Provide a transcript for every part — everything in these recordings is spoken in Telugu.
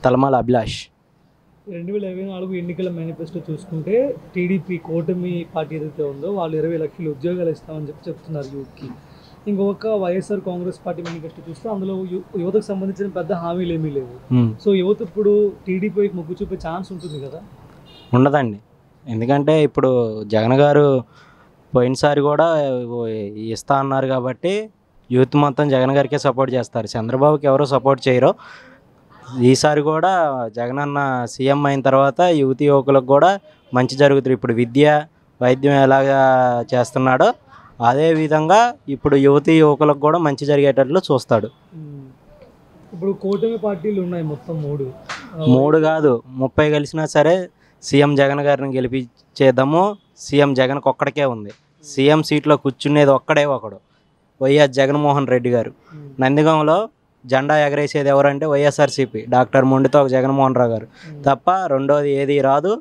తలమాల అభిలాష్. 2024 ఎన్నికల మేనిఫెస్టో చూసుకుంటే టీడీపీ కూటమి పార్టీ ఏదైతే ఉందో వాళ్ళు 20 లక్షల ఉద్యోగాలు ఇస్తామని చెప్తున్నారు యూత్కి. ఇంకొక వైఎస్ఆర్ కాంగ్రెస్ పార్టీ మేనిఫెస్టో చూస్తే అందులో యువతకు సంబంధించిన పెద్ద హామీలు ఏమీ లేవు. సో యువత ఇప్పుడు టీడీపీ మొగ్గు చూపే ఛాన్స్ ఉంటుంది కదా? ఉండదండి. ఎందుకంటే ఇప్పుడు జగన్ గారు పోయినసారి కూడా ఇస్తా అన్నారు కాబట్టి యూత్ మొత్తం జగన్ గారికే సపోర్ట్ చేస్తారు. చంద్రబాబుకి ఎవరో సపోర్ట్ చేయరు. ఈసారి కూడా జగన్ అన్న సీఎం అయిన తర్వాత యువకులకు కూడా మంచి జరుగుతుంది. ఇప్పుడు విద్య వైద్యం ఎలాగా చేస్తున్నాడో అదే విధంగా ఇప్పుడు యువకులకు కూడా మంచి జరిగేటట్లు చూస్తాడు. ఇప్పుడు కూటమి పార్టీలు ఉన్నాయి మొత్తం మూడు కాదు 30 కలిసినా సరే సీఎం జగన్ గారిని గెలిపించేద్దాము. సీఎం జగన్కి ఒక్కడికే ఉంది. సీఎం సీట్లో కూర్చునేది ఒకడు వైఎస్ జగన్మోహన్ రెడ్డి గారు. నందిగాంలో జెండా ఎగరేసేది ఎవరంటే వైఎస్ఆర్సీపీ డాక్టర్ మొండితోక జగన్మోహన్ రావు గారు తప్ప రెండోది ఏది రాదు,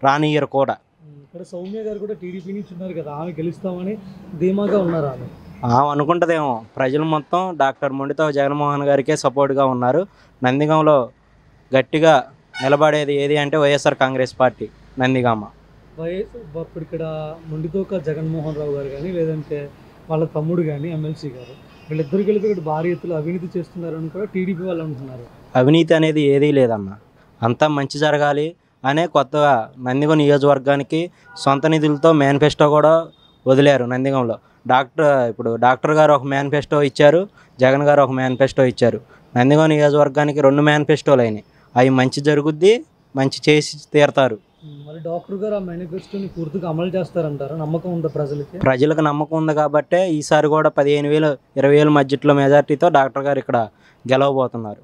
రానియరు కూడా. ఇక్కడ సౌమ్య గారు కూడా టీడీపీ నుంచి ఉన్నారు కదా, ఆమె గెలుస్తామని ధీమాగా ఉన్నారు. ఆమె అనుకుంటుందేమో. ప్రజలు మొత్తం డాక్టర్ మొండితోక జగన్మోహన్ గారికే సపోర్ట్గా ఉన్నారు. నందిగాంలో గట్టిగా నిలబడేది ఏది అంటే వైఎస్ఆర్ కాంగ్రెస్ పార్టీ నందిగామ. ఇప్పుడు ఇక్కడ మొండితోక జగన్మోహన్ రావు గారు కానీ లేదంటే వాళ్ళ తమ్ముడు కానీ ఎమ్మెల్సీ గారు వీళ్ళిద్దరు కలిపి ఇక్కడ భారీ ఎత్తులో అవినీతి చేస్తున్నారని కూడా టీడీపీ వాళ్ళు అంటున్నారు. అవినీతి అనేది ఏదీ లేదన్న. అంతా మంచి జరగాలి అనే కొత్తగా నందిగం నియోజకవర్గానికి సొంత నిధులతో మేనిఫెస్టో కూడా వదిలారు. నందిగంలో ఇప్పుడు డాక్టర్ గారు ఒక మేనిఫెస్టో ఇచ్చారు, జగన్ గారు ఒక మేనిఫెస్టో ఇచ్చారు. నందిగం నియోజకవర్గానికి 2 మేనిఫెస్టోలు అయినాయి. అవి మంచి జరుగుద్ది, మంచి చేసి తీరుతారు. మరి డాక్టర్ గారు ఆ మేనిఫెస్టోని పూర్తిగా అమలు చేస్తారంటారా? నమ్మకం ఉందా ప్రజలకు నమ్మకం ఉంది కాబట్టే ఈసారి కూడా 15,000 20,000 మధ్యలో మెజార్టీతో డాక్టర్ గారు ఇక్కడ గెలవబోతున్నారు.